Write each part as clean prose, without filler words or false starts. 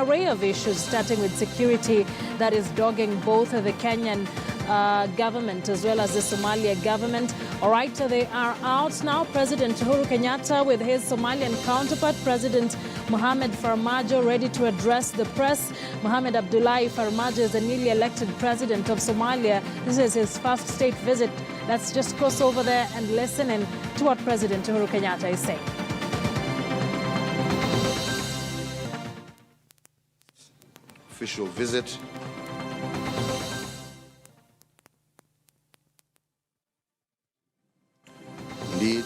array of issues, starting with security that is dogging both the Kenyan government as well as the Somaliya government. All right, they are out now. President Uhuru Kenyatta with his Somalian counterpart, President Mohamed Farmaajo, ready to address the press. Mohamed Abdullahi Farmaajo is the newly elected president of Somalia. This is his first state visit. Let's just cross over there and listen in to what President Uhuru Kenyatta is saying. Official visit. Indeed.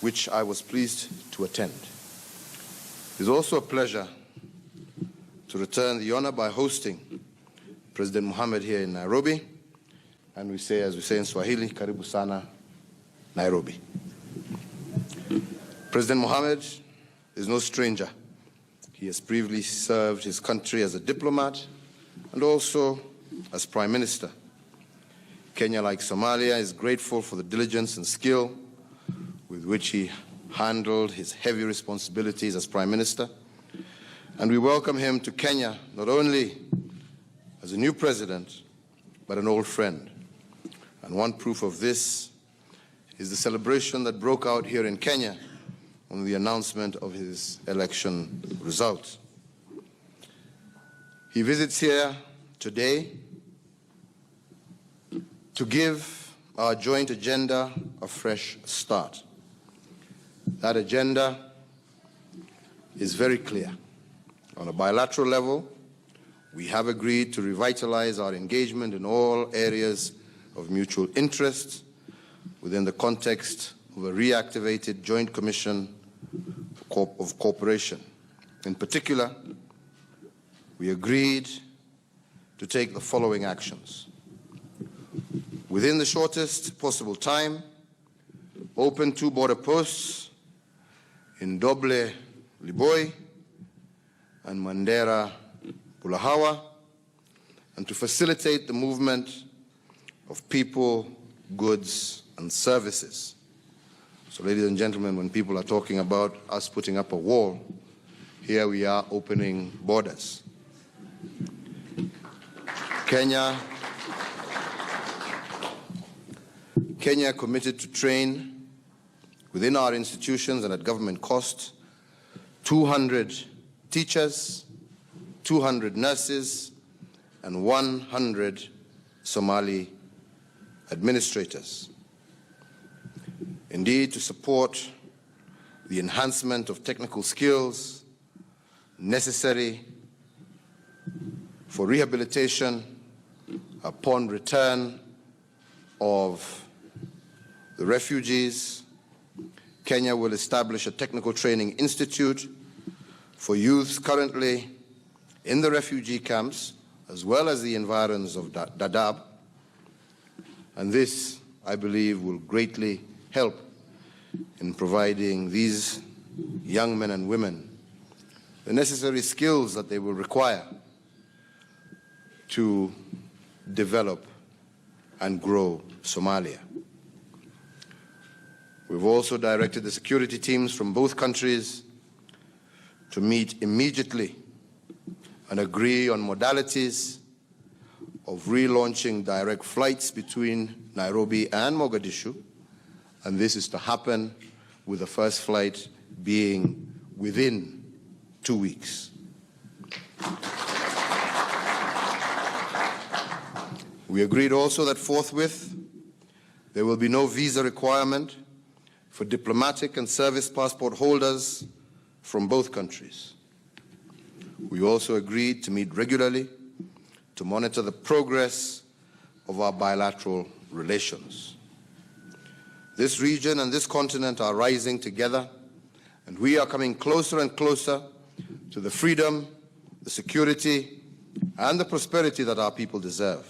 Which I was pleased to attend. It is also a pleasure to return the honor by hosting President Mohamed here in Nairobi, and we say, as we say in Swahili, karibu sana, Nairobi. President Mohamed is no stranger. He has previously served his country as a diplomat and also as Prime Minister. Kenya, like Somalia, is grateful for the diligence and skill with which he handled his heavy responsibilities as Prime Minister. And we welcome him to Kenya not only as a new president, but an old friend. And one proof of this is the celebration that broke out here in Kenya on the announcement of his election results. He visits here today to give our joint agenda a fresh start. That agenda is very clear. On a bilateral level, we have agreed to revitalize our engagement in all areas of mutual interest within the context of a reactivated Joint Commission of Cooperation. In particular, we agreed to take the following actions. Within the shortest possible time, open 2 border posts in Doble Liboy and Mandera Bulahawa, and to facilitate the movement of people, goods, and services. So, ladies and gentlemen, when people are talking about us putting up a wall, here we are opening borders. Kenya committed to train within our institutions and at government cost 200 teachers, 200 nurses, and 100 Somali administrators. Indeed, to support the enhancement of technical skills necessary for rehabilitation upon return of the refugees, Kenya will establish a technical training institute for youths currently in the refugee camps, as well as the environs of Dadaab. And this, I believe, will greatly help in providing these young men and women the necessary skills that they will require to develop and grow Somalia. We've also directed the security teams from both countries to meet immediately and agree on modalities of relaunching direct flights between Nairobi and Mogadishu, and this is to happen with the first flight being within 2 weeks. We agreed also that forthwith there will be no visa requirement for diplomatic and service passport holders from both countries. We also agreed to meet regularly to monitor the progress of our bilateral relations. This region and this continent are rising together, and we are coming closer and closer to the freedom, the security, and the prosperity that our people deserve.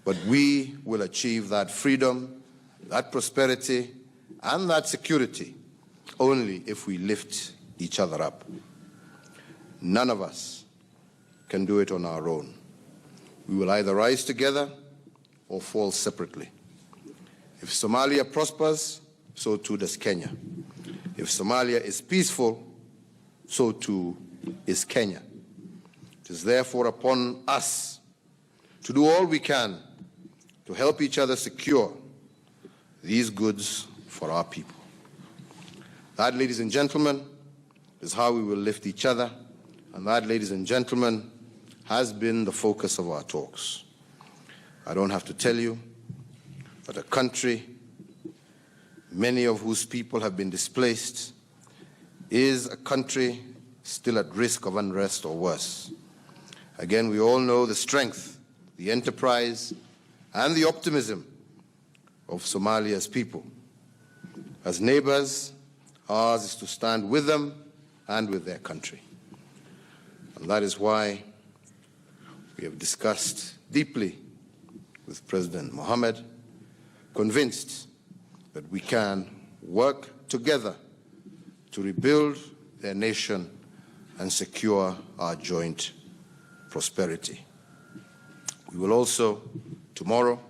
But we will achieve that freedom, that prosperity, and that security only if we lift each other up. None of us can do it on our own. We will either rise together or fall separately. If Somalia prospers, so too does Kenya. If Somalia is peaceful, so too is Kenya. It is therefore upon us to do all we can to help each other secure these goods for our people. That, ladies and gentlemen, is how we will lift each other, and that, ladies and gentlemen, has been the focus of our talks. I don't have to tell you that a country, many of whose people have been displaced, is a country still at risk of unrest or worse. Again, we all know the strength, the enterprise, and the optimism of Somalia's people. As neighbors, ours is to stand with them and with their country. And that is why we have discussed deeply with President Mohammed, convinced that we can work together to rebuild their nation and secure our joint prosperity. We will also, tomorrow,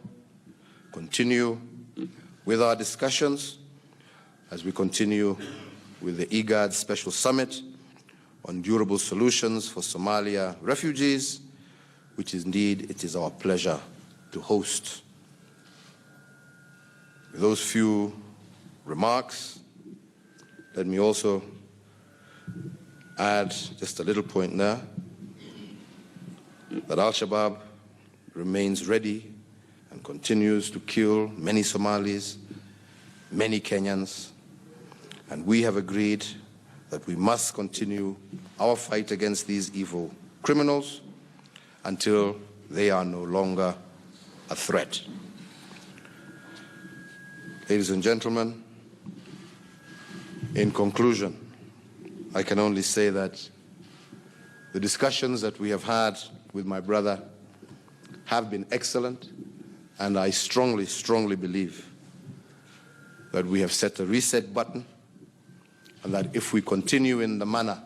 continue with our discussions as we continue with the IGAD Special Summit on durable solutions for Somalia refugees, which indeed it is our pleasure to host. With those few remarks, let me also add just a little point there, that Al-Shabaab remains ready and continues to kill many Somalis, many Kenyans, and we have agreed that we must continue our fight against these evil criminals until they are no longer a threat. Ladies and gentlemen, in conclusion, I can only say that the discussions that we have had with my brother have been excellent, and I strongly, strongly believe that we have set a reset button, and that if we continue in the manner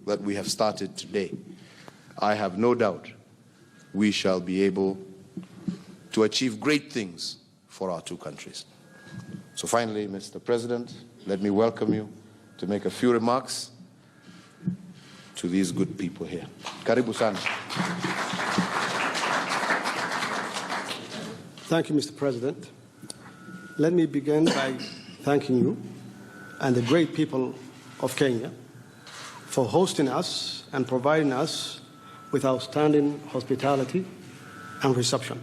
that we have started today, I have no doubt we shall be able to achieve great things for our two countries. So finally, Mr. President, let me welcome you to make a few remarks to these good people here. Karibu sana. Thank you, Mr. President. Let me begin by thanking you and the great people of Kenya for hosting us and providing us with outstanding hospitality and reception.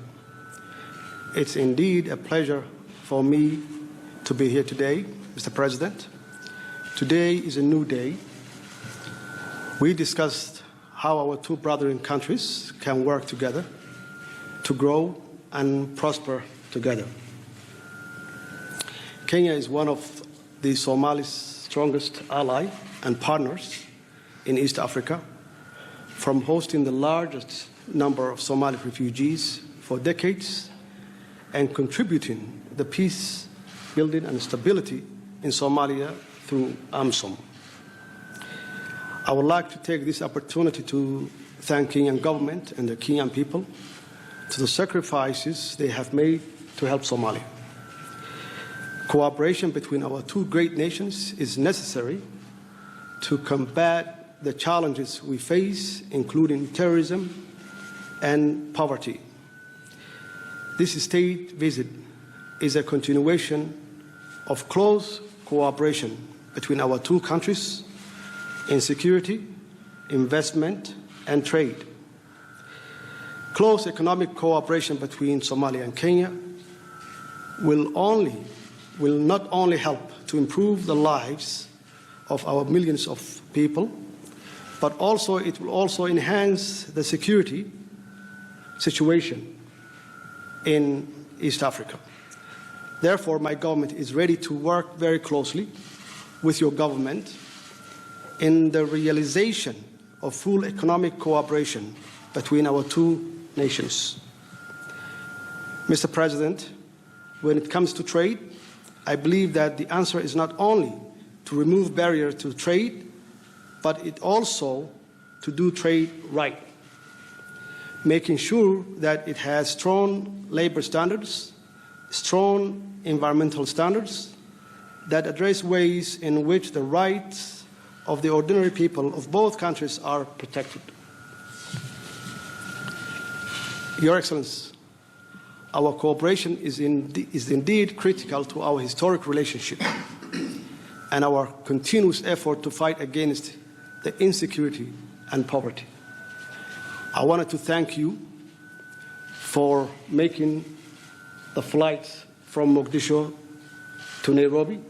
It's indeed a pleasure for me to be here today, Mr. President. Today is a new day. We discussed how our two brothering countries can work together to grow and prosper together. Kenya is one of the Somali's strongest ally and partners in East Africa, from hosting the largest number of Somali refugees for decades and contributing the peace building and stability in Somalia through AMISOM. I would like to take this opportunity to thank Kenyan government and the Kenyan people for the sacrifices they have made to help Somalia. Cooperation between our two great nations is necessary to combat the challenges we face, including terrorism and poverty. This state visit is a continuation of close cooperation between our two countries in security, investment, and trade. Close economic cooperation between Somalia and Kenya will not only help to improve the lives of our millions of people, but it will also enhance the security situation in East Africa. Therefore, my government is ready to work very closely with your government in the realization of full economic cooperation between our two nations. Mr. President, when it comes to trade, I believe that the answer is not only to remove barriers to trade, but it also to do trade right. making sure that it has strong labor standards, strong environmental standards that address ways in which the rights of the ordinary people of both countries are protected. Your Excellency, our cooperation is indeed critical to our historic relationship and our continuous effort to fight against the insecurity and poverty. I wanted to thank you for making the flight from Mogadishu to Nairobi,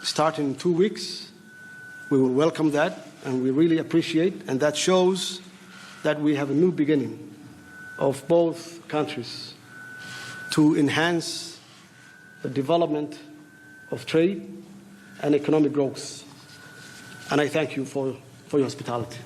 starting in 2 weeks. We will welcome that, and we really appreciate, and that shows that we have a new beginning of both countries to enhance the development of trade and economic growth. And I thank you for your hospitality.